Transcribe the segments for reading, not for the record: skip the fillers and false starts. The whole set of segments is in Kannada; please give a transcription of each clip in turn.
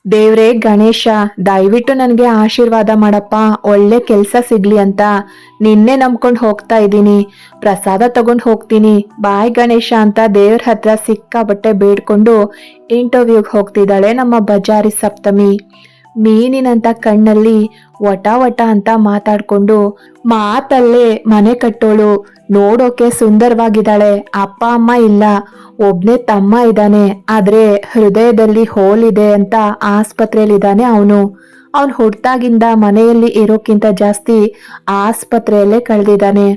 ದೇವ್ರೇ ಗಣೇಶ, ದಯವಿಟ್ಟು ನನಗೆ ಆಶೀರ್ವಾದ ಮಾಡಪ್ಪ, ಒಳ್ಳೆ ಕೆಲಸ ಸಿಗ್ಲಿ ಅಂತ ನಿನ್ನೆ ನಂಬ್ಕೊಂಡು ಹೋಗ್ತಾ ಇದ್ದೀನಿ. ಪ್ರಸಾದ ತಗೊಂಡು ಹೋಗ್ತೀನಿ, ಬಾಯ್ ಗಣೇಶ ಅಂತ ದೇವ್ರ ಹತ್ರ ಸಿಕ್ಕಾಬಟ್ಟೆ ಬೇಡ್ಕೊಂಡು ಇಂಟರ್ವ್ಯೂಗೆ ಹೋಗ್ತಿದ್ದಾಳೆ ನಮ್ಮ ಬಜಾರಿ ಸಪ್ತಮಿ. ಮೀನಿನಂತ ಕಣ್ಣಲ್ಲಿ ವಟ ವಟ ಅಂತ ಮಾತಾಡ್ಕೊಂಡು ಮಾತಲ್ಲೇ ಮನೆ ಕಟ್ಟೋಳು. ನೋಡೋಕೆ ಸುಂದರವಾಗಿದ್ದಾಳೆ, ಅಪ್ಪ ಅಮ್ಮ ಇಲ್ಲ, ಒಬ್ನೇ ತಮ್ಮ ಇದ್ದಾನೆ, ಆದ್ರೆ ಹೃದಯದಲ್ಲಿ ಹೋಲಿದೆ ಅಂತ ಆಸ್ಪತ್ರೆಯಲ್ಲಿದ್ದಾನೆ ಅವನು. ಅವನು ಹುಟ್ಟಾಗಿಂದ ಮನೆಯಲ್ಲಿ ಇರೋಕ್ಕಿಂತ ಜಾಸ್ತಿ ಆಸ್ಪತ್ರೆಯಲ್ಲೇ ಕಳೆದಿದ್ದಾನೆ.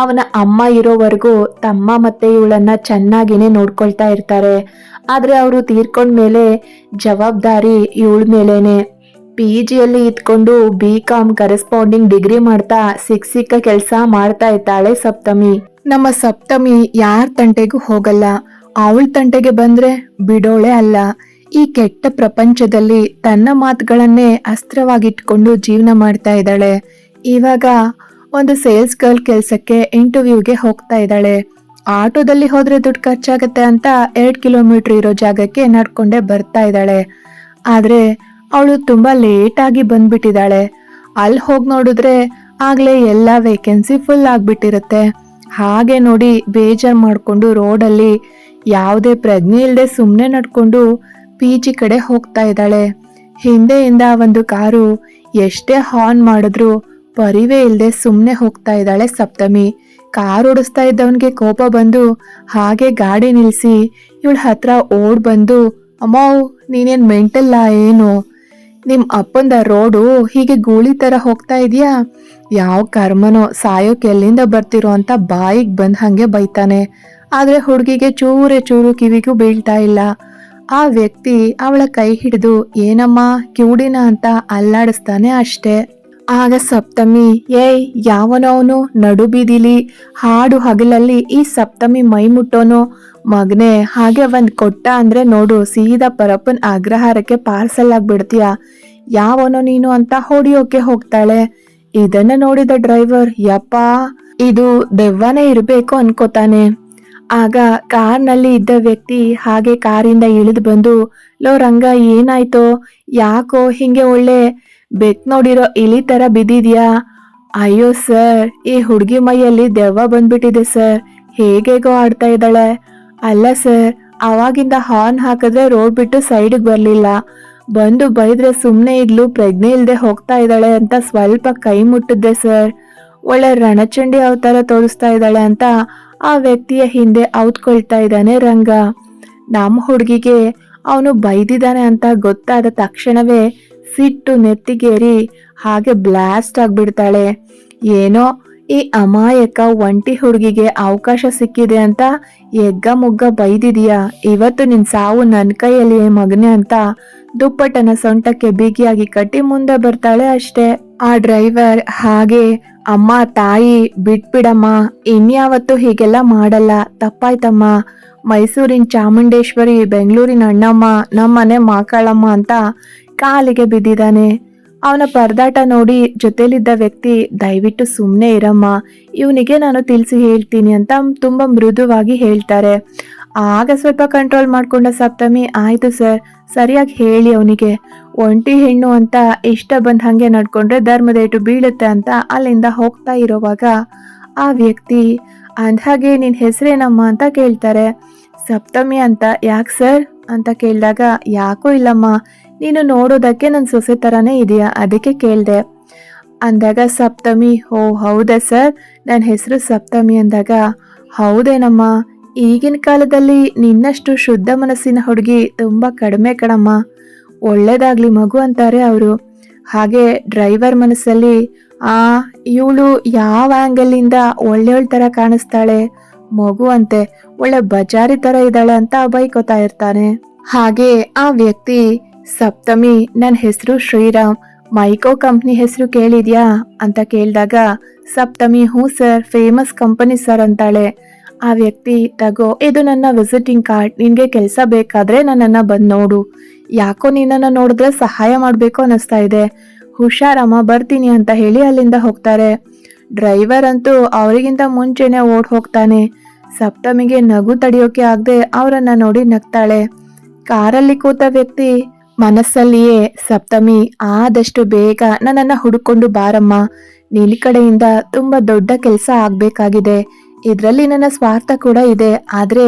ಅವನ ಅಮ್ಮ ಇರೋವರೆಗೂ ತಮ್ಮ ಮತ್ತೆ ಇವಳನ್ನ ಚೆನ್ನಾಗಿನೇ ನೋಡ್ಕೊಳ್ತಾ ಇರ್ತಾರೆ. ಆದ್ರೆ ಅವರು ತೀರ್ಕೊಂಡ್ಮೇಲೆ ಜವಾಬ್ದಾರಿ ಇವಳ ಮೇಲೇನೆ. PGಯಲ್ಲಿ ಇದ್ಕೊಂಡು BCom ಕರೆಸ್ಪಾಂಡಿಂಗ್ ಡಿಗ್ರಿ ಮಾಡ್ತಾ ಸಿಕ್ಕ ಕೆಲಸ ಮಾಡ್ತಾ ಇದ್ದಾಳೆ ಸಪ್ತಮಿ. ನಮ್ಮ ಸಪ್ತಮಿ ಯಾರ ತಂಟೆಗೂ ಹೋಗಲ್ಲ, ಅವಳ ತಂಟೆಗೆ ಬಂದ್ರೆ ಬಿಡೋಳೆ ಅಲ್ಲ. ಈ ಕೆಟ್ಟ ಪ್ರಪಂಚದಲ್ಲಿ ತನ್ನ ಮಾತುಗಳನ್ನೇ ಅಸ್ತ್ರವಾಗಿಟ್ಕೊಂಡು ಜೀವನ ಮಾಡ್ತಾ ಇದ್ದಾಳೆ. ಇವಾಗ ಒಂದು ಸೇಲ್ಸ್ ಗರ್ಲ್ ಕೆಲ್ಸಕ್ಕೆ ಇಂಟರ್ವ್ಯೂಗೆ ಹೋಗ್ತಾ ಇದ್ದಾಳೆ. ಆಟೋದಲ್ಲಿ ಹೋದ್ರೆ ದುಡ್ಡು ಖರ್ಚಾಗತ್ತೆ ಅಂತ 2 ಕಿಲೋಮೀಟರ್ ಇರೋ ಜಾಗಕ್ಕೆ ನಡ್ಕೊಂಡೇ ಬರ್ತಾ ಇದ್ದಾಳೆ. ಆದ್ರೆ ಅವಳು ತುಂಬಾ ಲೇಟ್ ಆಗಿ ಬಂದ್ಬಿಟ್ಟಿದ್ದಾಳೆ. ಅಲ್ಲಿ ಹೋಗಿ ನೋಡಿದ್ರೆ ಆಗ್ಲೇ ಎಲ್ಲ ವೇಕೆನ್ಸಿ ಫುಲ್ ಆಗ್ಬಿಟ್ಟಿರುತ್ತೆ. ಹಾಗೆ ನೋಡಿ ಬೇಜಾರ್ ಮಾಡ್ಕೊಂಡು ರೋಡಲ್ಲಿ ಯಾವುದೇ ಪ್ರಜ್ಞೆ ಇಲ್ಲದೆ ಸುಮ್ಮನೆ ನಡ್ಕೊಂಡು PG ಕಡೆ ಹೋಗ್ತಾ ಇದ್ದಾಳೆ. ಹಿಂದೆಯಿಂದ ಒಂದು ಕಾರು ಎಷ್ಟೇ ಹಾರ್ನ್ ಮಾಡಿದ್ರು ಪರಿವೇ ಇಲ್ಲದೆ ಸುಮ್ಮನೆ ಹೋಗ್ತಾ ಇದ್ದಾಳೆ ಸಪ್ತಮಿ. ಕಾರ್ ಓಡಿಸ್ತಾ ಇದ್ದವನ್ಗೆ ಕೋಪ ಬಂದು ಹಾಗೆ ಗಾಡಿ ನಿಲ್ಲಿಸಿ ಇವಳ ಹತ್ರ ಓಡ್ ಬಂದು, ಅಮ್ಮವ್ ನೀನೇನ್ ಮೆಂಟಲ್ಲ ಏನು? ನಿಮ್ ಅಪ್ಪಂದ ರೋಡು ಹೀಗೆ ಗೂಳಿ ತರ ಹೋಗ್ತಾ ಇದೆಯಾ? ಯಾವ ಕರ್ಮನೋ ಸಾಯೋಕೆ ಎಲ್ಲಿಂದ ಬರ್ತಿರೋ ಅಂತ ಬಾಯಿಗೆ ಬಂದ್ ಹಂಗೆ ಬೈತಾನೆ. ಆದ್ರೆ ಹುಡುಗಿಗೆ ಚೂರು ಕಿವಿಗೂ ಬೀಳ್ತಾ ಇಲ್ಲ. ಆ ವ್ಯಕ್ತಿ ಅವಳ ಕೈ ಹಿಡಿದು ಏನಮ್ಮ ಕಿವುಡಿನ ಅಂತ ಅಲ್ಲಾಡಿಸ್ತಾನೆ ಅಷ್ಟೇ. ಆಗ ಸಪ್ತಮಿ, ಏಯ್ ಯಾವನವನು ನಡು ಬೀದಿಲಿ ಹಾಡು ಹಗಲಲ್ಲಿ ಈ ಸಪ್ತಮಿ ಮೈ ಮುಟ್ಟೋನು? ಮಗನೆ ಹಾಗೆ ಒಂದ್ ಕೊಟ್ಟ ಅಂದ್ರೆ ನೋಡು ಸೀದಾ ಪರಪ್ಪನ್ ಅಗ್ರಹಾರಕ್ಕೆ ಪಾರ್ಸಲ್ ಆಗ್ಬಿಡ್ತೀಯ. ಯಾವನೋ ನೀನು ಅಂತ ಹೊಡಿಯೋಕೆ ಹೋಗ್ತಾಳೆ. ಇದನ್ನ ನೋಡಿದ ಡ್ರೈವರ್, ಯಪ್ಪಾ ಇದು ದೆವ್ವನೇ ಇರ್ಬೇಕು ಅನ್ಕೋತಾನೆ. ಆಗ ಕಾರ್ನಲ್ಲಿ ಇದ್ದ ವ್ಯಕ್ತಿ ಹಾಗೆ ಕಾರಿಂದ ಇಳಿದು ಬಂದು, ಲೋ ರಂಗ ಏನಾಯ್ತೋ, ಯಾಕೋ ಹಿಂಗೆ ಒಳ್ಳೆ ಬೆಕ್ ನೋಡಿರೋ ಇಲಿ ತರ ಬಿದ್ದಿದ್ಯಾ? ಅಯ್ಯೋ ಸರ್, ಈ ಹುಡುಗಿ ಮೈಯಲ್ಲಿ ದೆವ್ವ ಬಂದ್ಬಿಟ್ಟಿದೆ ಸರ್, ಹೇಗೇಗೋ ಆಡ್ತಾ ಇದ್ದಾಳೆ. ಅಲ್ಲ ಸರ್, ಅವಾಗಿಂದ ಹಾರ್ನ್ ಹಾಕಿದ್ರೆ ರೋಡ್ ಬಿಟ್ಟು ಸೈಡ್ಗೆ ಬರ್ಲಿಲ್ಲ, ಬಂದು ಬೈದ್ರೆ ಸುಮ್ಮನೆ ಇದ್ಲು, ಪ್ರಜ್ಞೆ ಇಲ್ದೆ ಹೋಗ್ತಾ ಇದ್ದಾಳೆ ಅಂತ ಸ್ವಲ್ಪ ಕೈ ಮುಟ್ಟಿದ್ದೆ ಸರ್. ಒಳ್ಳೆ ರಣಚಂಡಿ ಅವತಾರ ತೋರಿಸ್ತಾ ಇದ್ದಾಳೆ ಅಂತ ಆ ವ್ಯಕ್ತಿಯ ಹಿಂದೆ ಔತ್ಕೊಳ್ತಾ ಇದ್ದಾನೆ ರಂಗ. ನಮ್ಮ ಹುಡುಗಿಗೆ ಅವನು ಬೈದಿದ್ದಾನೆ ಅಂತ ಗೊತ್ತಾದ ತಕ್ಷಣವೇ ಸಿಟ್ಟು ನೆತ್ತಿಗೇರಿ ಹಾಗೆ ಬ್ಲಾಸ್ಟ್ ಆಗ್ಬಿಡ್ತಾಳೆ. ಏನೋ ಈ ಅಮಾಯಕ ಒಂಟಿ ಹುಡುಗಿಗೆ ಅವಕಾಶ ಸಿಕ್ಕಿದೆ ಅಂತ ಎಗ್ಗ ಮುಗ್ಗ ಬೈದಿದೀಯಾ, ಇವತ್ತು ನಿನ್ ಸಾವು ನನ್ನ ಕೈಯಲ್ಲಿ ಮಗನೆ ಅಂತ ದುಪ್ಪಟ್ಟನ ಸೊಂಟಕ್ಕೆ ಬಿಗಿಯಾಗಿ ಕಟ್ಟಿ ಮುಂದೆ ಬರ್ತಾಳೆ ಅಷ್ಟೇ. ಆ ಡ್ರೈವರ್ ಹಾಗೆ, ಅಮ್ಮ ತಾಯಿ ಬಿಟ್ಬಿಡಮ್ಮ, ಇನ್ಯಾವತ್ತು ಹೀಗೆಲ್ಲ ಮಾಡಲ್ಲ, ತಪ್ಪಾಯ್ತಮ್ಮ, ಮೈಸೂರಿನ ಚಾಮುಂಡೇಶ್ವರಿ, ಬೆಂಗಳೂರಿನ ಅಣ್ಣಮ್ಮ, ನಮ್ಮನೆ ಮಾಕಾಳಮ್ಮ ಅಂತ ಕಾಲಿಗೆ ಬಿದ್ದಿದ್ದಾನೆ. ಅವನ ಪರದಾಟ ನೋಡಿ ಜೊತೆಲಿದ್ದ ವ್ಯಕ್ತಿ, ದಯವಿಟ್ಟು ಸುಮ್ಮನೆ ಇರಮ್ಮ, ಇವನಿಗೆ ನಾನು ತಿಳಿಸಿ ಹೇಳ್ತೀನಿ ಅಂತ ತುಂಬಾ ಮೃದುವಾಗಿ ಹೇಳ್ತಾರೆ. ಆಗ ಸ್ವಲ್ಪ ಕಂಟ್ರೋಲ್ ಮಾಡ್ಕೊಂಡ ಸಪ್ತಮಿ, ಆಯ್ತು ಸರ್, ಸರಿಯಾಗಿ ಹೇಳಿ ಅವನಿಗೆ, ಒಂಟಿ ಹೆಣ್ಣು ಅಂತ ಇಷ್ಟ ಬಂದ ಹಂಗೆ ನಡ್ಕೊಂಡ್ರೆ ಧರ್ಮದೇಟು ಬೀಳುತ್ತೆ ಅಂತ ಅಲ್ಲಿಂದ ಹೋಗ್ತಾ ಇರೋವಾಗ ಆ ವ್ಯಕ್ತಿ ಅಂದ್ಹಾಗೆ ನಿನ್ ಹೆಸರೇನಮ್ಮ ಅಂತ ಕೇಳ್ತಾರೆ. ಸಪ್ತಮಿ ಅಂತ. ಯಾಕೆ ಸರ್ ಅಂತ ಕೇಳಿದಾಗ, ಯಾಕೋ ಇಲ್ಲಮ್ಮ, ನೀನು ನೋಡೋದಕ್ಕೆ ನನ್ನ ಸೊಸೆ ಥರನೇ ಇದೆಯಾ, ಅದಕ್ಕೆ ಕೇಳಿದೆ ಅಂದಾಗ ಸಪ್ತಮಿ, ಓ ಹೌದಾ ಸರ್, ನನ್ನ ಹೆಸರು ಸಪ್ತಮಿ ಅಂದಾಗ, ಹೌದೇನಮ್ಮ, ಈಗಿನ ಕಾಲದಲ್ಲಿ ನಿನ್ನಷ್ಟು ಶುದ್ಧ ಮನಸ್ಸಿನ ಹುಡುಗಿ ತುಂಬ ಕಡಿಮೆ ಕಣಮ್ಮ, ಒಳ್ಳೇದಾಗ್ಲಿ ಮಗು ಅಂತಾರೆ ಅವರು. ಹಾಗೆ ಡ್ರೈವರ್ ಮನಸ್ಸಲ್ಲಿ, ಇವಳು ಯಾವ ಆ್ಯಂಗಲಿಂದ ಒಳ್ಳೆಯವಳ ಥರ ಕಾಣಿಸ್ತಾಳೆ, ಮಗು ಅಂತೆ, ಒಳ್ಳೆ ಬಜಾರಿ ಥರ ಇದ್ದಾಳೆ ಅಂತ ಬೈಕೋತಾ ಇರ್ತಾನೆ. ಹಾಗೆ ಆ ವ್ಯಕ್ತಿ, ಸಪ್ತಮಿ ನನ್ನ ಹೆಸರು ಶ್ರೀರಾಮ್, ಮೈಕೋ ಕಂಪ್ನಿ ಹೆಸರು ಕೇಳಿದ್ಯಾ ಅಂತ ಕೇಳಿದಾಗ ಸಪ್ತಮಿ, ಹ್ಞೂ ಸರ್, ಫೇಮಸ್ ಕಂಪನಿ ಸರ್ ಅಂತಾಳೆ. ಆ ವ್ಯಕ್ತಿ, ತಗೋ ಇದು ನನ್ನ ವಿಸಿಟಿಂಗ್ ಕಾರ್ಡ್, ನಿನ್ಗೆ ಕೆಲಸ ಬೇಕಾದ್ರೆ ನನ್ನನ್ನು ಬಂದು ನೋಡು, ಯಾಕೋ ನಿನ್ನನ್ನು ನೋಡಿದ್ರೆ ಸಹಾಯ ಮಾಡಬೇಕು ಅನ್ನಿಸ್ತಾ ಇದೆ, ಹುಷಾರಮ್ಮ ಬರ್ತೀನಿ ಅಂತ ಹೇಳಿ ಅಲ್ಲಿಂದ ಹೋಗ್ತಾರೆ. ಡ್ರೈವರ್ ಅಂತೂ ಅವರಿಗಿಂತ ಮುಂಚೆನೆ ಓಡ್ ಹೋಗ್ತಾನೆ. ಸಪ್ತಮಿಗೆ ನಗು ತಡೆಯೋಕೆ ಆಗದೆ ಅವರನ್ನ ನೋಡಿ ನಗ್ತಾಳೆ. ಕಾರಲ್ಲಿ ಕೂತ ವ್ಯಕ್ತಿ, ಮನಸ್ಸಲ್ಲಿಯೇ ಸಪ್ತಮಿ ಆದಷ್ಟು ಬೇಗ ನನ್ನನ್ನ ಹುಡುಕೊಂಡು ಬಾರಮ್ಮ, ನಿನ್ನ ಕಡೆಯಿಂದ ತುಂಬಾ ದೊಡ್ಡ ಕೆಲಸ ಆಗ್ಬೇಕಾಗಿದೆ, ಇದ್ರಲ್ಲಿ ನನ್ನ ಸ್ವಾರ್ಥ ಕೂಡ ಇದೆ, ಆದ್ರೆ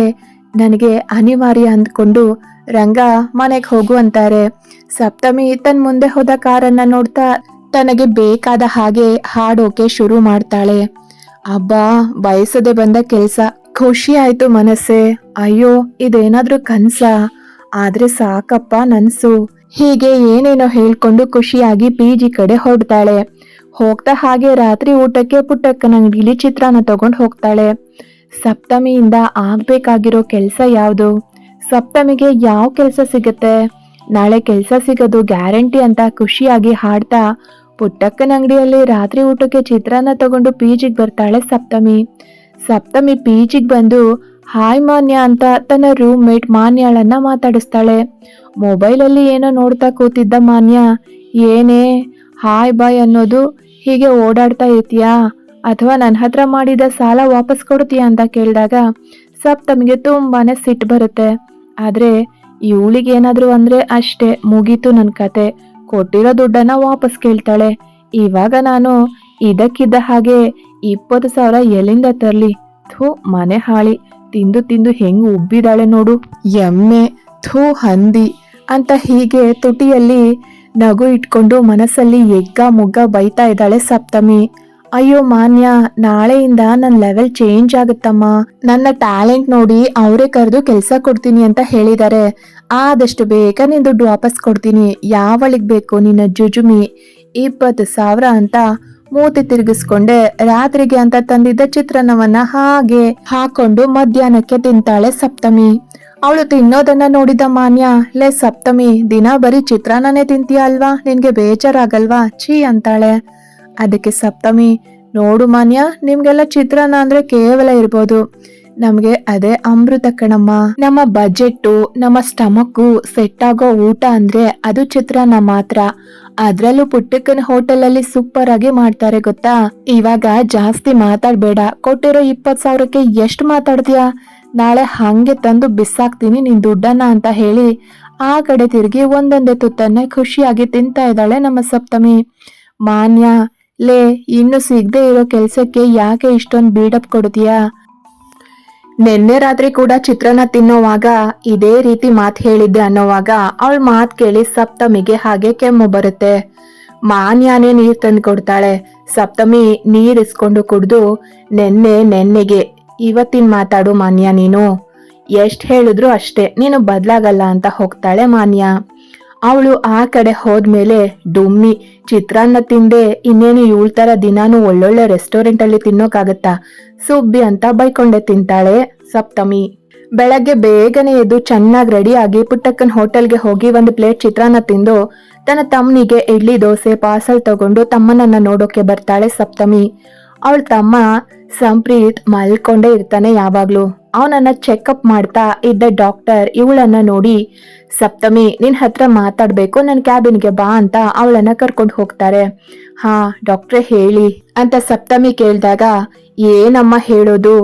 ನನಗೆ ಅನಿವಾರ್ಯ ಅಂದ್ಕೊಂಡು ರಂಗ ಮನೆಗೆ ಹೋಗು ಅಂತಾರೆ. ಸಪ್ತಮಿ ತನ್ನ ಮುಂದೆ ಹೋದ ಕಾರನ್ನ ನೋಡ್ತಾ ತನಗೆ ಬೇಕಾದ ಹಾಗೆ ಹಾಡೋಕೆ ಶುರು ಮಾಡ್ತಾಳೆ. ಅಬ್ಬಾ, ಬಯಸದೆ ಬಂದ ಕೆಲ್ಸ, ಖುಷಿ ಆಯ್ತು ಮನಸ್ಸೆ. ಅಯ್ಯೋ, ಇದೇನಾದ್ರೂ ಕನ್ಸ, ಆದ್ರೆ ಸಾಕಪ್ಪ ನನ್ಸು. ಹೀಗೆ ಏನೇನೋ ಹೇಳ್ಕೊಂಡು ಖುಷಿಯಾಗಿ PG ಕಡೆ ಹೊರಡ್ತಾಳೆ. ಹೋಗ್ತಾ ಹಾಗೆ ರಾತ್ರಿ ಊಟಕ್ಕೆ ಪುಟ್ಟಕ್ಕನ ಅಂಗಡಿಲಿ ಚಿತ್ರಾನ್ನ ತಗೊಂಡ್ ಹೋಗ್ತಾಳೆ. ಸಪ್ತಮಿಯಿಂದ ಆಗ್ಬೇಕಾಗಿರೋ ಕೆಲ್ಸ ಯಾವುದು? ಸಪ್ತಮಿಗೆ ಯಾವ ಕೆಲ್ಸ ಸಿಗುತ್ತೆ? ನಾಳೆ ಕೆಲ್ಸ ಸಿಗೋದು ಗ್ಯಾರಂಟಿ ಅಂತ ಖುಷಿಯಾಗಿ ಹಾಡ್ತಾ ಪುಟ್ಟಕ್ಕನ ಅಂಗಡಿಯಲ್ಲಿ ರಾತ್ರಿ ಊಟಕ್ಕೆ ಚಿತ್ರಾನ್ನ ತಗೊಂಡು PGಗೆ ಬರ್ತಾಳೆ ಸಪ್ತಮಿ. ಸಪ್ತಮಿ PGಗೆ ಬಂದು ಹಾಯ್ ಮಾನ್ಯ ಅಂತ ತನ್ನ ರೂಮ್ ಮೇಟ್ ಮಾನ್ಯಾಳನ್ನ ಮಾತಾಡಿಸ್ತಾಳೆ. ಮೊಬೈಲಲ್ಲಿ ಏನೋ ನೋಡ್ತಾ ಕೂತಿದ್ದ ಮಾನ್ಯ, ಏನೇ ಹಾಯ್ ಬಾಯ್ ಅನ್ನೋದು, ಹೀಗೆ ಓಡಾಡ್ತಾ ಇರ್ತೀಯಾ ಅಥವಾ ನನ್ನ ಹತ್ರ ಮಾಡಿದ ಸಾಲ ವಾಪಸ್ ಕೊಡ್ತೀಯಾ ಅಂತ ಕೇಳಿದಾಗ ಸಪ್ತಮಿಗೆ ತುಂಬಾನೇ ಸಿಟ್ಟು ಬರುತ್ತೆ. ಆದ್ರೆ ಇವಳಿಗೇನಾದ್ರು ಅಂದ್ರೆ ಅಷ್ಟೇ, ಮುಗೀತು ನನ್ನ ಕತೆ, ಕೊಟ್ಟಿರೋ ದುಡ್ಡನ್ನ ವಾಪಸ್ ಕೇಳ್ತಾಳೆ. ಇವಾಗ ನಾನು ಇದಕ್ಕಿದ್ದ ಹಾಗೆ 20,000 ಎಲ್ಲಿಂದ ತರ್ಲಿ? ಥೂ, ಮನೆ ಹಾಳಿ, ತಿಂದು ತಿಂದು ಹೆಂಗ್ ಉಬ್ಬಿದಾಳೆ ನೋಡು, ಎಮ್ಮೆ, ಥೂ ಹಂದಿ ಅಂತ ಹೀಗೆ ತುಟಿಯಲ್ಲಿ ನಗು ಇಟ್ಕೊಂಡು ಮನಸ್ಸಲ್ಲಿ ಎಗ್ಗ ಮುಗ್ಗ ಬೈತಾ ಇದ್ದಾಳೆ ಸಪ್ತಮಿ. ಅಯ್ಯೋ ಮಾನ್ಯ, ನಾಳೆಯಿಂದ ನನ್ನ ಲೆವೆಲ್ ಚೇಂಜ್ ಆಗುತ್ತಮ್ಮ, ನನ್ನ ಟ್ಯಾಲೆಂಟ್ ನೋಡಿ ಅವರೇ ಕರೆದು ಕೆಲಸ ಕೊಡ್ತೀನಿ ಅಂತ ಹೇಳಿದ್ದಾರೆ, ಆದಷ್ಟು ಬೇಗ ನಿನ್ ದುಡ್ಡು ವಾಪಸ್ ಕೊಡ್ತೀನಿ, ಯಾವಳಿಗ್ ಬೇಕು ನಿನ್ನ ಜುಜುಮಿ? 20,000 ಅಂತ ಮೂತಿ ತಿರುಗಿಸ್ಕೊಂಡೆ ರಾತ್ರಿಗೆ ಅಂತ ತಂದಿದ್ದ ಚಿತ್ರಾನ್ನವನ್ನ ಹಾಗೆ ಹಾಕೊಂಡು ಮಧ್ಯಾಹ್ನಕ್ಕೆ ತಿಂತಾಳೆ ಸಪ್ತಮಿ. ಅವಳು ತಿನ್ನೋದನ್ನ ನೋಡಿದ ಮಾನ್ಯ, ಲೇ ಸಪ್ತಮಿ, ದಿನ ಬರೀ ಚಿತ್ರಾನ್ನನೇ ತಿಂತೀಯ ಅಲ್ವಾ, ನಿನ್ಗೆ ಬೇಜಾರಾಗಲ್ವಾ? ಛೀ ಅಂತಾಳೆ. ಅದಕ್ಕೆ ಸಪ್ತಮಿ, ನೋಡು ಮಾನ್ಯ, ನಿಮ್ಗೆಲ್ಲ ಚಿತ್ರಾನ್ನ ಅಂದ್ರೆ ಕೇವಲ ಇರ್ಬೋದು, ನಮ್ಗೆ ಅದೇ ಅಮೃತ ಕಣಮ್ಮ. ನಮ್ಮ ಬಜೆಟ್ಟು, ನಮ್ಮ ಸ್ಟಮಕ್ಕು ಸೆಟ್ ಆಗೋ ಊಟ ಅಂದ್ರೆ ಅದು ಚಿತ್ರಾನ್ನ ಮಾತ್ರ. ಅದ್ರಲ್ಲೂ ಪುಟ್ಟಕ್ಕನ ಹೋಟೆಲ್ ಅಲ್ಲಿ ಸೂಪರ್ ಆಗಿ ಮಾಡ್ತಾರೆ ಗೊತ್ತಾ. ಇವಾಗ ಜಾಸ್ತಿ ಮಾತಾಡ್ಬೇಡ, ಕೊಟ್ಟಿರೋ 20,000ಕ್ಕೆ ಎಷ್ಟು ಮಾತಾಡ್ತೀಯಾ? ನಾಳೆ ಹಂಗೆ ತಂದು ಬಿಸಾಕ್ತೀನಿ ನಿನ್ ದುಡ್ಡನ್ನ ಅಂತ ಹೇಳಿ ಆ ಕಡೆ ತಿರುಗಿ ಒಂದೊಂದೇ ತುತ್ತನ್ನ ಖುಷಿಯಾಗಿ ತಿಂತಾ ಇದ್ದಾಳೆ ನಮ್ಮ ಸಪ್ತಮಿ. ಮಾನ್ಯ, ಲೇ, ಇನ್ನು ಸಿಗದೆ ಇರೋ ಕೆಲ್ಸಕ್ಕೆ ಯಾಕೆ ಇಷ್ಟೊಂದು ಬಿಲ್ಡಪ್ ಕೊಡ್ತೀಯಾ? ನಿನ್ನೆ ರಾತ್ರಿ ಕೂಡ ಚಿತ್ರಾನ್ನ ತಿನ್ನೋವಾಗ ಇದೇ ರೀತಿ ಮಾತು ಹೇಳಿದ್ದೆ ಅನ್ನೋವಾಗ ಅವಳ ಮಾತು ಕೇಳಿ ಸಪ್ತಮಿಗೆ ಹಾಗೆ ಕೆಮ್ಮು ಬರುತ್ತೆ. ಮಾನ್ಯಾನೇ ನೀರ್ ತಂದು ಕೊಡ್ತಾಳೆ. ಸಪ್ತಮಿ ನೀರ್ ಇಸ್ಕೊಂಡು ಕುಡ್ದು, ನೆನ್ನೆಗೆ ಇವತ್ತಿನ ಮಾತಾಡು ಮಾನ್ಯ, ನೀನು ಎಷ್ಟ್ ಹೇಳಿದ್ರು ಅಷ್ಟೇ, ನೀನು ಬದ್ಲಾಗಲ್ಲ ಅಂತ ಹೋಗ್ತಾಳೆ ಮಾನ್ಯ. ಅವಳು ಆ ಕಡೆ ಹೋದ್ಮೇಲೆ ಡುಮ್ಮಿ, ಚಿತ್ರಾನ್ನ ತಿಂದೆ ಇನ್ನೇನು ಇವಳ ತರ ದಿನಾನು ಒಳ್ಳೊಳ್ಳೆ ರೆಸ್ಟೋರೆಂಟ್ ಅಲ್ಲಿ ತಿನ್ನೋಕಾಗತ್ತಾ, ಸುಬ್ಬಿ ಅಂತ ಬೈಕೊಂಡೆ ತಿಂತಾಳೆ ಸಪ್ತಮಿ. ಬೆಳಗ್ಗೆ ಬೇಗನೆ ಎದ್ದು ಚೆನ್ನಾಗಿ ರೆಡಿ ಆಗಿ ಪುಟ್ಟಕ್ಕನ್ ಹೋಟೆಲ್ಗೆ ಹೋಗಿ ಒಂದು ಪ್ಲೇಟ್ ಚಿತ್ರಾನ್ನ ತಿಂದು ತನ್ನ ತಮ್ಮನಿಗೆ ಇಡ್ಲಿ ದೋಸೆ ಪಾರ್ಸಲ್ ತಗೊಂಡು ತಮ್ಮನನ್ನ ನೋಡೋಕೆ ಬರ್ತಾಳೆ ಸಪ್ತಮಿ. ಅವಳ ತಮ್ಮ ಸಂಪ್ರೀತ್ ಮಲ್ಕೊಂಡೇ ಇರ್ತಾನೆ ಯಾವಾಗ್ಲೂ. ಅವನನ್ನ ಚೆಕಪ್ ಮಾಡ್ತಾ ಇದ್ದ ಡಾಕ್ಟರ್ ಇವಳನ್ನ ನೋಡಿ, ಸಪ್ತಮಿ ನಿನ್ ಹತ್ರ ಮಾತಾಡ್ಬೇಕು, ನನ್ ಕ್ಯಾಬಿನ್ಗೆ ಬಾ ಅಂತ ಅವಳನ್ನ ಕರ್ಕೊಂಡು ಹೋಗ್ತಾರೆ. ಹಾ ಡಾಕ್ಟ್ರೆ ಹೇಳಿ ಅಂತ ಸಪ್ತಮಿ ಕೇಳಿದಾಗ, ಏನಮ್ಮ ಹೇಳೋದು,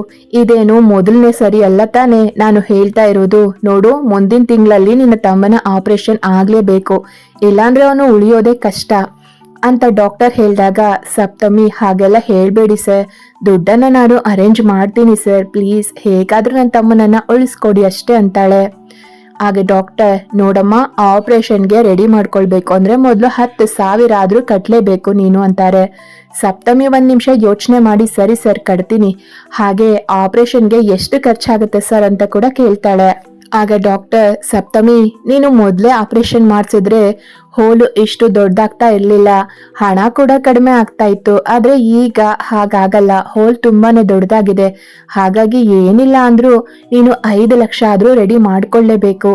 ಇದೇನು ಮೊದಲನೇ ಸರಿ ಅಲ್ಲ ತಾನೆ ನಾನು ಹೇಳ್ತಾ ಇರೋದು, ನೋಡು ಮುಂದಿನ ತಿಂಗಳಲ್ಲಿ ನಿನ್ನ ತಮ್ಮನ ಆಪರೇಷನ್ ಆಗ್ಲೇಬೇಕು, ಇಲ್ಲಾಂದ್ರೆ ಅವನು ಉಳಿಯೋದೇ ಕಷ್ಟ ಅಂತ ಡಾಕ್ಟರ್ ಹೇಳಿದಾಗ, ಸಪ್ತಮಿ ಹಾಗೆಲ್ಲ ಹೇಳ್ಬೇಡಿ ಸರ್, ದುಡ್ಡನ್ನ ನಾನು ಅರೇಂಜ್ ಮಾಡ್ತೀನಿ ಸರ್, ಪ್ಲೀಸ್ ಹೇಗಾದ್ರೂ ನನ್ನ ತಮ್ಮನನ್ನ ಉಳಿಸ್ಕೊಡಿ ಅಷ್ಟೇ ಅಂತಾಳೆ. ಹಾಗೆ ಡಾಕ್ಟರ್, ನೋಡಮ್ಮ, ಆಪರೇಷನ್ಗೆ ರೆಡಿ ಮಾಡ್ಕೊಳ್ಬೇಕು ಅಂದ್ರೆ ಮೊದಲು 10,000 ಆದ್ರೂ ಕಟ್ಲೇಬೇಕು ನೀನು ಅಂತಾರೆ. ಸಪ್ತಮಿ 1 ನಿಮಿಷ ಯೋಚನೆ ಮಾಡಿ, ಸರಿ ಸರ್ ಕಟ್ತೀನಿ, ಹಾಗೆ ಆಪರೇಷನ್ಗೆ ಎಷ್ಟು ಖರ್ಚಾಗುತ್ತೆ ಸರ್ ಅಂತ ಕೂಡ ಕೇಳ್ತಾಳೆ. ಆಗ ಡಾಕ್ಟರ್, ಸಪ್ತಮಿ ನೀನು ಮೊದಲೇ ಆಪರೇಷನ್ ಮಾಡಿಸಿದ್ರೆ ಹೋಲು ಇಷ್ಟು ದೊಡ್ಡದಾಗ್ತಾ ಇರ್ಲಿಲ್ಲ, ಹಣ ಕೂಡ ಕಡಿಮೆ ಆಗ್ತಾ ಇತ್ತು, ಆದ್ರೆ ಈಗ ಹಾಗಾಗಲ್ಲ, ಹೋಲ್ ತುಂಬಾನೇ ದೊಡ್ಡದಾಗಿದೆ, ಹಾಗಾಗಿ ಏನಿಲ್ಲ ಅಂದ್ರೂ ನೀನು 5 ಲಕ್ಷ ಆದ್ರೂ ರೆಡಿ ಮಾಡ್ಕೊಳ್ಳೇಬೇಕು,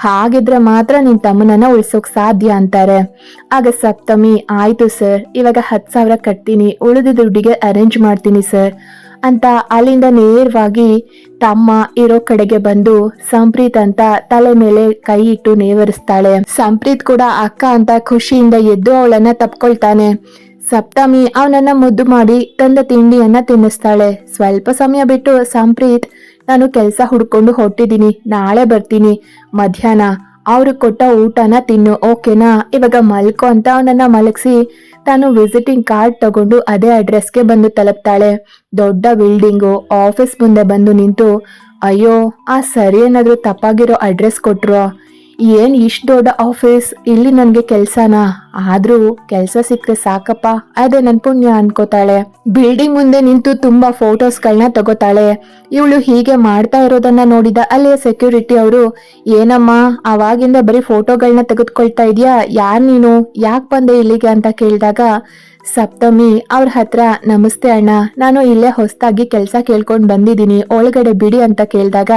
ಹಾಗಿದ್ರೆ ಮಾತ್ರ ನಿನ್ ತಮ್ಮನನ್ನ ಉಳಿಸೋಕ್ ಸಾಧ್ಯ ಅಂತಾರೆ. ಆಗ ಸಪ್ತಮಿ, ಆಯ್ತು ಸರ್, ಇವಾಗ 10,000 ಕಟ್ತೀನಿ, ಉಳಿದ ದುಡ್ಡಿಗೆ ಅರೇಂಜ್ ಮಾಡ್ತೀನಿ ಸರ್ ಅಂತ ಅಲ್ಲಿಂದ ನೇರವಾಗಿ ತಮ್ಮ ಇರೋ ಕಡೆಗೆ ಬಂದು ಸಂಪ್ರೀತ್ ಅಂತ ತಲೆ ಮೇಲೆ ಕೈ ಇಟ್ಟು ನೇವರಿಸ್ತಾಳೆ. ಸಂಪ್ರೀತ್ ಕೂಡ ಅಕ್ಕ ಅಂತ ಖುಷಿಯಿಂದ ಎದ್ದು ಅವಳನ್ನ ತಪ್ಕೊಳ್ತಾನೆ. ಸಪ್ತಮಿ ಅವನನ್ನ ಮುದ್ದು ಮಾಡಿ ತಂದ ತಿಂಡಿಯನ್ನ ತಿನ್ನಿಸ್ತಾಳೆ. ಸ್ವಲ್ಪ ಸಮಯ ಬಿಟ್ಟು ಸಂಪ್ರೀತ್, ನಾನು ಕೆಲಸ ಹುಡ್ಕೊಂಡು ಹೊಟ್ಟಿದ್ದೀನಿ, ನಾಳೆ ಬರ್ತೀನಿ, ಮಧ್ಯಾಹ್ನ ಅವರು ಕೊಟ್ಟ ಊಟನ ತಿನ್ನು, ಓಕೆನಾ? ಇವಾಗ ಮಲ್ಕೋ ಅಂತ ಅವನನ್ನ ಮಲಗಿಸಿ ತಾನು ವಿಸಿಟಿಂಗ್ ಕಾರ್ಡ್ ತಗೊಂಡು ಅದೇ ಅಡ್ರೆಸ್ಗೆ ಬಂದು ತಲುಪ್ತಾಳೆ. ದೊಡ್ಡ ಬಿಲ್ಡಿಂಗು, ಆಫೀಸ್ ಮುಂದೆ ಬಂದು ನಿಂತು, ಅಯ್ಯೋ ಆ ಸರಿ ಏನಾದ್ರು ತಪ್ಪಾಗಿರೋ ಅಡ್ರೆಸ್ ಕೊಟ್ರು, ಏನ್ ಇಷ್ಟು ದೊಡ್ಡ ಆಫೀಸ್, ಇಲ್ಲಿ ನನ್ಗೆ ಕೆಲ್ಸನಾ? ಆದ್ರೂ ಕೆಲ್ಸ ಸಿಕ್ಕರೆ ಸಾಕಪ್ಪ, ಅದೇ ನನ್ ಪುಣ್ಯ ಅನ್ಕೋತಾಳೆ. ಬಿಲ್ಡಿಂಗ್ ಮುಂದೆ ನಿಂತು ತುಂಬಾ ಫೋಟೋಸ್ಗಳನ್ನ ತಗೋತಾಳೆ. ಇವಳು ಹೀಗೆ ಮಾಡ್ತಾ ಇರೋದನ್ನ ನೋಡಿದ ಅಲ್ಲಿಯ ಸೆಕ್ಯೂರಿಟಿ ಅವರು, ಏನಮ್ಮ ಅವಾಗಿಂದ ಬರೀ ಫೋಟೋಗಳನ್ನ ತೆಗೆದುಕೊಳ್ತಾ ಇದೀಯಾ, ಯಾರ್ ನೀನು, ಯಾಕೆ ಬಂದೆ ಇಲ್ಲಿಗೆ ಅಂತ ಕೇಳಿದಾಗ ಸಪ್ತಮಿ ಅವ್ರ ಹತ್ರ, ನಮಸ್ತೆ ಅಣ್ಣ, ನಾನು ಇಲ್ಲೇ ಹೊಸದಾಗಿ ಕೆಲ್ಸ ಕೇಳ್ಕೊಂಡ್ ಬಂದಿದ್ದೀನಿ, ಒಳಗಡೆ ಬಿಡಿ ಅಂತ ಕೇಳಿದಾಗ,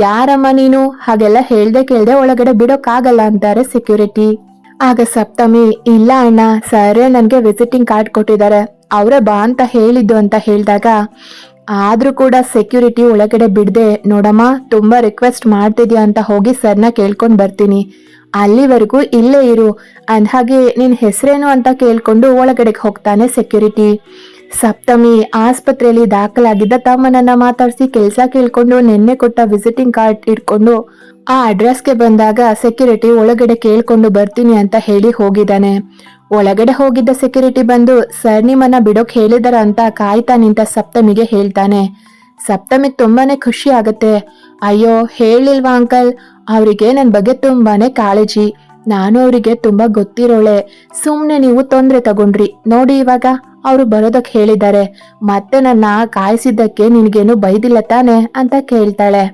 ಯಾರಮ್ಮ ನೀನು, ಹಾಗೆಲ್ಲ ಹೇಳ್ದೆ ಕೇಳ್ದೆ ಒಳಗಡೆ ಬಿಡೋಕ್ಕಾಗಲ್ಲ ಅಂತಾರೆ ಸೆಕ್ಯೂರಿಟಿ. ಆಗ ಸಪ್ತಮಿ, ಇಲ್ಲ ಅಣ್ಣ, ಸರ್ ನನ್ಗೆ ವಿಸಿಟಿಂಗ್ ಕಾರ್ಡ್ ಕೊಟ್ಟಿದ್ದಾರೆ, ಅವರೇ ಬಾ ಅಂತ ಹೇಳಿದ್ದು ಅಂತ ಹೇಳಿದಾಗ, ಆದ್ರೂ ಕೂಡ ಸೆಕ್ಯೂರಿಟಿ ಒಳಗಡೆ ಬಿಡದೆ, ನೋಡಮ್ಮ ತುಂಬಾ ರಿಕ್ವೆಸ್ಟ್ ಮಾಡ್ತಿದ್ಯಾ ಅಂತ ಹೋಗಿ ಸರ್ನ ಕೇಳ್ಕೊಂಡ್ ಬರ್ತೀನಿ, ಅಲ್ಲಿವರೆಗೂ ಇಲ್ಲೇ ಇರು ಅಂದ್ಹಾಗೆ ನಿನ್ ಹೆಸರೇನು ಅಂತ ಕೇಳ್ಕೊಂಡು ಒಳಗಡೆಗೆ ಹೋಗ್ತಾನೆ ಸೆಕ್ಯೂರಿಟಿ. ಸಪ್ತಮಿ ಆಸ್ಪತ್ರೆಯಲ್ಲಿ ದಾಖಲಾಗಿದ್ದ ತಮ್ಮನನ್ನ ಮಾತಾಡಿಸಿ ಕೆಲಸ ಕೇಳ್ಕೊಂಡು ನಿನ್ನೆ ಕೊಟ್ಟ ವಿಸಿಟಿಂಗ್ ಕಾರ್ಡ್ ಇಟ್ಕೊಂಡು ಆ ಅಡ್ರೆಸ್ಗೆ ಬಂದಾಗ ಸೆಕ್ಯೂರಿಟಿ ಒಳಗಡೆ ಕೇಳ್ಕೊಂಡು ಬರ್ತೀನಿ ಅಂತ ಹೇಳಿ ಹೋಗಿದ್ದಾನೆ. ಒಳಗಡೆ ಹೋಗಿದ್ದ ಸೆಕ್ಯೂರಿಟಿ ಬಂದು, ಸರ್ ನಿಮ್ಮನ್ನ ಬಿಡೋಕ್ ಹೇಳಿದಾರ ಅಂತ ಕಾಯ್ತಾ ನಿಂತ ಸಪ್ತಮಿಗೆ ಹೇಳ್ತಾನೆ. ಸಪ್ತಮಿಗ್ ತುಂಬಾನೇ ಖುಷಿ ಆಗತ್ತೆ. ಅಯ್ಯೋ ಹೇಳಿಲ್ವಾ ಅಂಕಲ್, ಅವರಿಗೆ ನನ್ನ ಬಗ್ಗೆ ತುಂಬಾನೇ ಕಾಳಜಿ, ನಾನು ಅವರಿಗೆ ತುಂಬಾ ಗೊತ್ತಿರೋಳೆ, ಸುಮ್ನೆ ನೀವು ತೊಂದ್ರೆ ತಗೊಂಡ್ರಿ ನೋಡಿ, ಇವಾಗ ಅವರು ಬರೋದಕ್ ಹೇಳಿದ್ದಾರೆ, ಮತ್ತೆ ನನ್ನ ಕಾಯಿಸಿದ್ದಕ್ಕೆ ನಿನ್ಗೇನು ಬೈದಿಲ್ಲ ತಾನೆ ಅಂತ ಕೇಳ್ತಾಳೆ.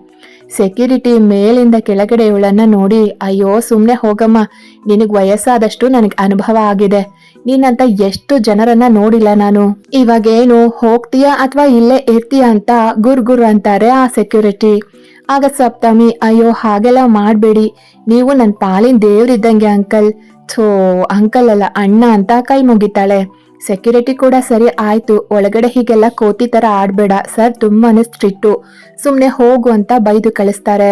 ಸೆಕ್ಯೂರಿಟಿ ಮೇಲಿಂದ ಕೆಳಗಡೆ ಇವಳನ್ನ ನೋಡಿ, ಅಯ್ಯೋ ಸುಮ್ನೆ ಹೋಗಮ್ಮ, ನಿನಗ್ ವಯಸ್ಸಾದಷ್ಟು ನನಗ್ ಅನುಭವ ಆಗಿದೆ, ನೀನಂತ ಎಷ್ಟು ಜನರನ್ನ ನೋಡಿಲ್ಲ ನಾನು, ಇವಾಗೇನು ಹೋಗ್ತೀಯಾ ಅಥವಾ ಇಲ್ಲೇ ಇರ್ತೀಯಾ ಅಂತ ಗುರ್ ಅಂತಾರೆ ಆ ಸೆಕ್ಯೂರಿಟಿ. ಆಗ ಸಪ್ತಮಿ, ಅಯ್ಯೋ ಹಾಗೆಲ್ಲ ಮಾಡ್ಬೇಡಿ, ನೀವು ನನ್ನ ಪಾಲಿನ ದೇವ್ರಿದ್ದಂಗೆ ಅಂಕಲ್, ಥೋ ಅಂಕಲ್ ಅಲ್ಲ ಅಣ್ಣ ಅಂತ ಕೈ ಮುಗಿತಾಳೆ. ಸೆಕ್ಯೂರಿಟಿ ಕೂಡ ಸರಿ ಆಯ್ತು, ಒಳಗಡೆ ಹೀಗೆಲ್ಲ ಕೋತಿ ತರ ಆಡ್ಬೇಡ, ಸರ್ ತುಂಬಾನೇ ಸ್ಟ್ರಿಕ್ಟು, ಸುಮ್ನೆ ಹೋಗು ಅಂತ ಬೈದು ಕಳಿಸ್ತಾರೆ.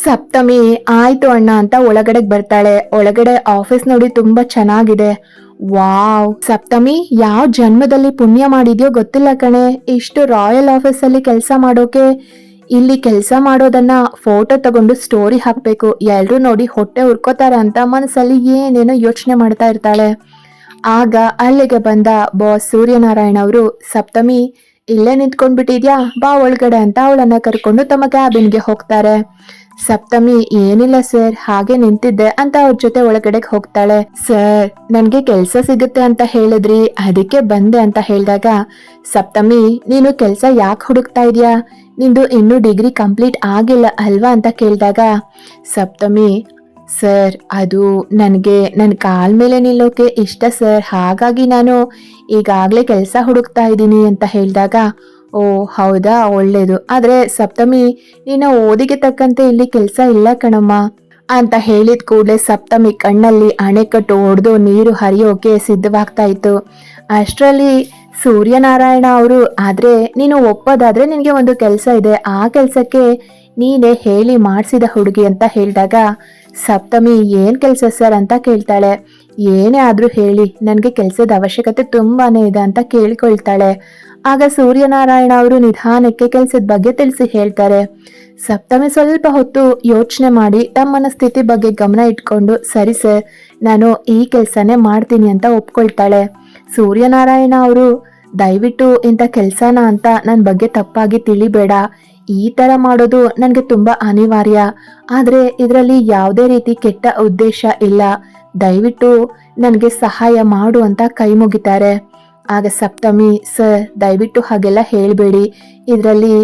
ಸಪ್ತಮಿ ಆಯ್ತು ಅಣ್ಣ ಅಂತ ಒಳಗಡೆಗೆ ಬರ್ತಾಳೆ. ಒಳಗಡೆ ಆಫೀಸ್ ನೋಡಿ ತುಂಬಾ ಚೆನ್ನಾಗಿದೆ. ವಾವ್ ಸಪ್ತಮಿ, ಯಾವ ಜನ್ಮದಲ್ಲಿ ಪುಣ್ಯ ಮಾಡಿದ್ಯೋ ಗೊತ್ತಿಲ್ಲ ಕಣೆ, ಇಷ್ಟು ರಾಯಲ್ ಆಫೀಸ್ ಅಲ್ಲಿ ಕೆಲಸ ಮಾಡೋಕೆ. ಇಲ್ಲಿ ಕೆಲಸ ಮಾಡೋದನ್ನ ಫೋಟೋ ತಗೊಂಡು ಸ್ಟೋರಿ ಹಾಕ್ಬೇಕು, ಎಲ್ರು ನೋಡಿ ಹೊಟ್ಟೆ ಉರ್ಕೋತಾರೆ ಅಂತ ಮನಸ್ಸಲ್ಲಿ ಏನೇನೋ ಯೋಚನೆ ಮಾಡ್ತಾ ಇರ್ತಾಳೆ. ಆಗ ಅಲ್ಲಿಗೆ ಬಂದ ಬಾಸ್ ಸೂರ್ಯನಾರಾಯಣ ಅವರು, ಸಪ್ತಮಿ ಇಲ್ಲೇ ನಿಂತ್ಕೊಂಡ್ಬಿಟ್ಟಿದ್ಯಾ, ಬಾ ಒಳಗಡೆ ಅಂತ ಅವಳನ್ನ ಕರ್ಕೊಂಡು ತಮ್ಮ ಕ್ಯಾಬಿನ್ಗೆ ಹೋಗ್ತಾರೆ. ಸಪ್ತಮಿ, ಏನಿಲ್ಲ ಸರ್, ಹಾಗೆ ನಿಂತಿದ್ದೆ ಅಂತ ಅವ್ರ ಜೊತೆ ಒಳಗಡೆಗೆ ಹೋಗ್ತಾಳೆ. ಸರ್ ನನ್ಗೆ ಕೆಲ್ಸ ಸಿಗುತ್ತೆ ಅಂತ ಹೇಳಿದ್ರಿ, ಅದಕ್ಕೆ ಬಂದೆ ಅಂತ ಹೇಳಿದಾಗ, ಸಪ್ತಮಿ ನೀನು ಕೆಲ್ಸ ಯಾಕೆ ಹುಡುಕ್ತಾ ಇದೀಯಾ, ನಿಂದು ಇನ್ನೂ ಡಿಗ್ರಿ ಕಂಪ್ಲೀಟ್ ಆಗಿಲ್ಲ ಅಲ್ವಾ ಅಂತ ಕೇಳಿದಾಗ, ಸಪ್ತಮಿ, ಸರ್ ಅದು ನನಗೆ ನನ್ನ ಕಾಲ್ ಮೇಲೆ ನಿಲ್ಲೋಕೆ ಇಷ್ಟ ಸರ್, ಹಾಗಾಗಿ ನಾನು ಈಗಾಗಲೇ ಕೆಲಸ ಹುಡುಕ್ತಾ ಇದ್ದೀನಿ ಅಂತ ಹೇಳಿದಾಗ, ಓ ಹೌದಾ, ಒಳ್ಳೇದು, ಆದ್ರೆ ಸಪ್ತಮಿ ನಿನ್ನ ಓದಿಗೆ ತಕ್ಕಂತೆ ಇಲ್ಲಿ ಕೆಲಸ ಇಲ್ಲ ಕಣಮ್ಮ ಅಂತ ಹೇಳಿದ ಕೂಡಲೇ ಸಪ್ತಮಿ ಕಣ್ಣಲ್ಲಿ ಅಣೆಕಟ್ಟು ಒಡೆದು ನೀರು ಹರಿಯೋಕೆ ಸಿದ್ಧವಾಗ್ತಾ ಇತ್ತು. ಅಷ್ಟರಲ್ಲಿ ಸೂರ್ಯನಾರಾಯಣ ಅವರು, ಆದ್ರೆ ನೀನು ಒಪ್ಪೋದಾದ್ರೆ ನಿನಗೆ ಒಂದು ಕೆಲಸ ಇದೆ, ಆ ಕೆಲಸಕ್ಕೆ ನೀನೇ ಹೇಳಿ ಮಾಡಿಸಿದ ಹುಡುಗಿ ಅಂತ ಹೇಳಿದಾಗ, ಸಪ್ತಮಿ ಏನ್ ಕೆಲಸ ಸರ್ ಅಂತ ಕೇಳ್ತಾಳೆ. ಏನೇ ಆದ್ರೂ ಹೇಳಿ, ನನ್ಗೆ ಕೆಲಸದ ಅವಶ್ಯಕತೆ ತುಂಬಾನೇ ಇದೆ ಅಂತ ಕೇಳಿಕೊಳ್ತಾಳೆ. ಆಗ ಸೂರ್ಯನಾರಾಯಣ ಅವರು ನಿಧಾನಕ್ಕೆ ಕೆಲಸದ ಬಗ್ಗೆ ತಿಳಿಸಿ ಹೇಳ್ತಾರೆ. ಸಪ್ತಮಿ ಸ್ವಲ್ಪ ಹೊತ್ತು ಯೋಚನೆ ಮಾಡಿ ತಮ್ಮನ ಸ್ಥಿತಿ ಬಗ್ಗೆ ಗಮನ ಇಟ್ಕೊಂಡು, ಸರಿ ಸರ್ ನಾನು ಈ ಕೆಲಸನೇ ಮಾಡ್ತೀನಿ ಅಂತ ಒಪ್ಕೊಳ್ತಾಳೆ. ಸೂರ್ಯನಾರಾಯಣ ಅವರು, ದಯವಿಟ್ಟು ಇಂಥ ಕೆಲಸನ ಅಂತ ನನ್ನ ಬಗ್ಗೆ ತಪ್ಪಾಗಿ ತಿಳಿಬೇಡ, ಈ ತರ ಮಾಡೋದು ನನಗೆ ತುಂಬಾ ಅನಿವಾರ್ಯ, ಆದ್ರೆ ಇದರಲ್ಲಿ ಯಾವುದೇ ರೀತಿ ಕೆಟ್ಟ ಉದ್ದೇಶ ಇಲ್ಲ, ದಯವಿಟ್ಟು ನನಗೆ ಸಹಾಯ ಮಾಡು ಅಂತ ಕೈ ಮುಗಿತಾರೆ. ಆಗ ಸಪ್ತಮಿ, ಸರ್ ದಯವಿಟ್ಟು ಹಾಗೆಲ್ಲ ಹೇಳಬೇಡಿ, ಇದರಲ್ಲಿ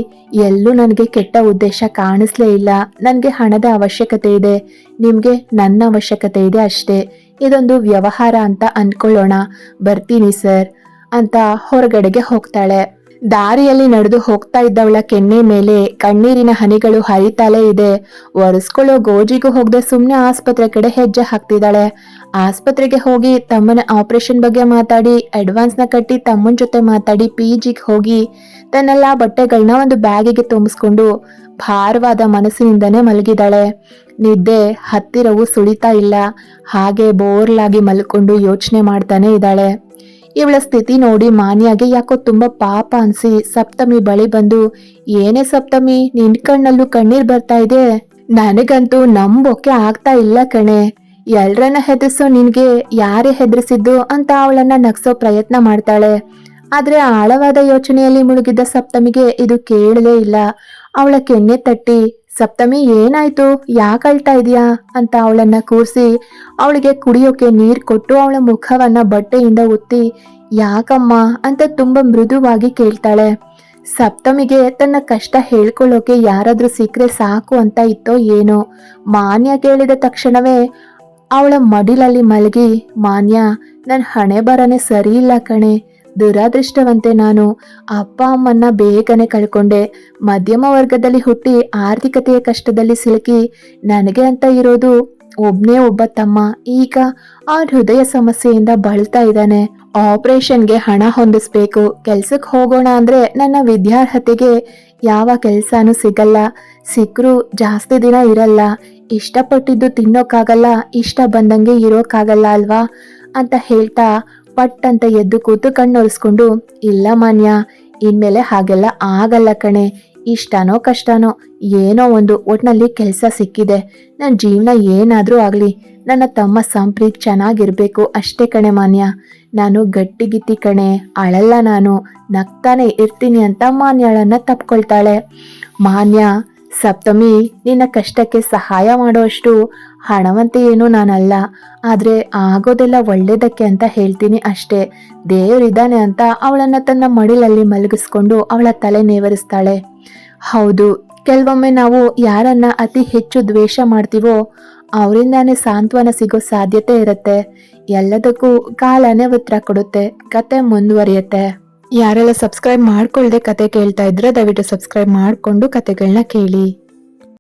ಎಲ್ಲೂ ನನಗೆ ಕೆಟ್ಟ ಉದ್ದೇಶ ಕಾಣಿಸ್ಲೇ ಇಲ್ಲ, ನನಗೆ ಹಣದ ಅವಶ್ಯಕತೆ ಇದೆ, ನಿಮಗೆ ನನ್ನ ಅವಶ್ಯಕತೆ ಇದೆ ಅಷ್ಟೇ, ಇದೊಂದು ವ್ಯವಹಾರ ಅಂತ ಅನ್ಕೊಳ್ಳೋಣ, ಬರ್ತೀನಿ ಸರ್ ಅಂತ ಹೊರಗಡೆಗೆ ಹೋಗ್ತಾಳೆ. ದಾರಿಯಲ್ಲಿ ನಡೆದು ಹೋಗ್ತಾ ಇದ್ದವಳ ಕೆನ್ನೆ ಮೇಲೆ ಕಣ್ಣೀರಿನ ಹನಿಗಳು ಹರಿತಾಲೇ ಇದೆ. ಒರೆಸ್ಕೊಳ್ಳೋ ಗೋಜಿಗೂ ಹೋಗದೆ ಸುಮ್ನೆ ಆಸ್ಪತ್ರೆ ಕಡೆ ಹೆಜ್ಜೆ ಹಾಕ್ತಿದ್ದಾಳೆ. ಆಸ್ಪತ್ರೆಗೆ ಹೋಗಿ ತಮ್ಮನ ಆಪರೇಷನ್ ಬಗ್ಗೆ ಮಾತಾಡಿ ಅಡ್ವಾನ್ಸ್ ನ ಕಟ್ಟಿ ತಮ್ಮನ ಜೊತೆ ಮಾತಾಡಿ PGಗೆ ಹೋಗಿ ತನ್ನೆಲ್ಲಾ ಬಟ್ಟೆಗಳನ್ನ ಒಂದು ಬ್ಯಾಗಿಗೆ ತುಂಬಿಸ್ಕೊಂಡು ಭಾರವಾದ ಮನಸ್ಸಿನಿಂದನೇ ಮಲಗಿದಾಳೆ. ನಿದ್ದೆ ಹತ್ತಿರವೂ ಸುಳಿತಾ ಇಲ್ಲ. ಹಾಗೆ ಬೋರ್ಲಾಗಿ ಮಲ್ಕೊಂಡು ಯೋಚನೆ ಮಾಡ್ತಾನೆ ಇದ್ದಾಳೆ. ಇವಳ ಸ್ಥಿತಿ ನೋಡಿ ಮಾನ್ಯಾಗೆ ಯಾಕೋ ತುಂಬಾ ಪಾಪ ಅನ್ಸಿ ಸಪ್ತಮಿ ಬಳಿ ಬಂದು, ಏನೇ ಸಪ್ತಮಿ ನಿನ್ ಕಣ್ಣಲ್ಲೂ ಕಣ್ಣೀರ್ ಬರ್ತಾ ಇದೆ, ನನಗಂತೂ ನಂಬೋಕೆ ಆಗ್ತಾ ಇಲ್ಲ ಕಣೆ. ಎಲ್ರನ್ನ ಹೆದರ್ಸೋ ನಿನ್ಗೆ ಯಾರೇ ಹೆದರ್ಸಿದ್ದು ಅಂತ ಅವಳನ್ನ ನಗ್ಸೋ ಪ್ರಯತ್ನ ಮಾಡ್ತಾಳೆ. ಆದ್ರೆ ಆಳವಾದ ಯೋಚನೆಯಲ್ಲಿ ಮುಳುಗಿದ್ದ ಸಪ್ತಮಿಗೆ ಇದು ಕೇಳಲೇ ಇಲ್ಲ. ಅವಳ ಕೆನ್ನೆ ತಟ್ಟಿ, ಸಪ್ತಮಿ ಏನಾಯ್ತು, ಯಾಕೆ ಅಳ್ತಾ ಇದೀಯಾ ಅಂತ ಅವಳನ್ನ ಕೂರಿಸಿ ಅವಳಿಗೆ ಕುಡಿಯೋಕೆ ನೀರ್ ಕೊಟ್ಟು ಅವಳ ಮುಖವನ್ನ ಬಟ್ಟೆಯಿಂದ ಉತ್ತಿ, ಯಾಕಮ್ಮ ಅಂತ ತುಂಬಾ ಮೃದುವಾಗಿ ಕೇಳ್ತಾಳೆ. ಸಪ್ತಮಿಗೆ ತನ್ನ ಕಷ್ಟ ಹೇಳ್ಕೊಳ್ಳೋಕೆ ಯಾರಾದ್ರೂ ಸಿಕ್ಕರೆ ಸಾಕು ಅಂತ ಇತ್ತೋ ಏನೋ. ಮಾನ್ಯ ಕೇಳಿದ ತಕ್ಷಣವೇ ಅವಳ ಮಡಿಲಲ್ಲಿ ಮಲಗಿ, ಮಾನ್ಯ, ನನ್ನ ಹಣೆ ಬರನೆ ಸರಿ ಇಲ್ಲ ಕಣೆ, ದುರಾದೃಷ್ಟವಂತೆ ನಾನು. ಅಪ್ಪ ಅಮ್ಮನ್ನ ಬೇಗನೆ ಕಳ್ಕೊಂಡೆ. ಮಧ್ಯಮ ವರ್ಗದಲ್ಲಿ ಹುಟ್ಟಿ ಆರ್ಥಿಕತೆಯ ಕಷ್ಟದಲ್ಲಿ ಸಿಲುಕಿ ನನಗೆ ಅಂತ ಇರೋದು ಒಬ್ನೇ ಒಬ್ಬ ತಮ್ಮ. ಈಗ ಆ ಹೃದಯ ಸಮಸ್ಯೆಯಿಂದ ಬಳಲ್ತಾ ಇದ್ದಾನೆ. ಆಪರೇಷನ್ಗೆ ಹಣ ಹೊಂದಿಸ್ಬೇಕು. ಕೆಲ್ಸಕ್ಕೆ ಹೋಗೋಣ ಅಂದ್ರೆ ನನ್ನ ವಿದ್ಯಾರ್ಹತೆಗೆ ಯಾವ ಕೆಲ್ಸಾನು ಸಿಗಲ್ಲ. ಸಿಕ್ಕರೂ ಜಾಸ್ತಿ ದಿನ ಇರಲ್ಲ. ಇಷ್ಟಪಟ್ಟಿದ್ದು ತಿನ್ನೋಕ್ಕಾಗಲ್ಲ, ಇಷ್ಟ ಬಂದಂಗೆ ಇರೋಕ್ಕಾಗಲ್ಲ ಅಲ್ವಾ ಅಂತ ಹೇಳ್ತಾ ಪಟ್ ಅಂತ ಎದ್ದು ಕೂತು ಕಣ್ಣೊರೆಸ್ಕೊಂಡು, ಇಲ್ಲ ಮಾನ್ಯ, ಇನ್ಮೇಲೆ ಹಾಗೆಲ್ಲ ಆಗಲ್ಲ ಕಣೆ. ಇಷ್ಟನೋ ಕಷ್ಟನೋ ಏನೋ ಒಂದು ಒಟ್ನಲ್ಲಿ ಕೆಲಸ ಸಿಕ್ಕಿದೆ. ನನ್ನ ಜೀವನ ಏನಾದರೂ ಆಗಲಿ, ನನ್ನ ತಮ್ಮ ಸಂಪ್ರೀತ್ ಚೆನ್ನಾಗಿರ್ಬೇಕು ಅಷ್ಟೇ ಕಣೆ ಮಾನ್ಯ. ನಾನು ಗಟ್ಟಿಗಿತ್ತಿ ಕಣೆ, ಅಳಲ್ಲ ನಾನು, ನಗ್ತಾನೆ ಇರ್ತೀನಿ ಅಂತ ಮಾನ್ಯಳನ್ನ ತಪ್ಕೊಳ್ತಾಳೆ. ಮಾನ್ಯ, ಸಪ್ತಮಿ ನಿನ್ನ ಕಷ್ಟಕ್ಕೆ ಸಹಾಯ ಮಾಡುವಷ್ಟು ಹಣವಂತೆ ಏನೂ ನಾನಲ್ಲ. ಆದರೆ ಆಗೋದೆಲ್ಲ ಒಳ್ಳೇದಕ್ಕೆ ಅಂತ ಹೇಳ್ತೀನಿ ಅಷ್ಟೇ. ದೇವರಿದ್ದಾನೆ ಅಂತ ಅವಳನ್ನ ತನ್ನ ಮಡಿಲಲ್ಲಿ ಮಲಗಿಸ್ಕೊಂಡು ಅವಳ ತಲೆ ನೇವರಿಸ್ತಾಳೆ. ಹೌದು, ಕೆಲವೊಮ್ಮೆ ನಾವು ಯಾರನ್ನ ಅತಿ ಹೆಚ್ಚು ದ್ವೇಷ ಮಾಡ್ತೀವೋ ಅವರಿಂದಾನೇ ಸಾಂತ್ವನ ಸಿಗೋ ಸಾಧ್ಯತೆ ಇರುತ್ತೆ. ಎಲ್ಲದಕ್ಕೂ ಕಾಲನೇ ಉತ್ತರ ಕೊಡುತ್ತೆ. ಕತೆ ಮುಂದುವರಿಯುತ್ತೆ. ಯಾರೆಲ್ಲ ಸಬ್ಸ್ಕ್ರೈಬ್ ಮಾಡ್ಕೊಳ್ದೆ ಕತೆ ಕೇಳ್ತಾ ಇದ್ರೆ ದಯವಿಟ್ಟು ಸಬ್ಸ್ಕ್ರೈಬ್ ಮಾಡಿಕೊಂಡು ಕತೆಗಳನ್ನ ಕೇಳಿ.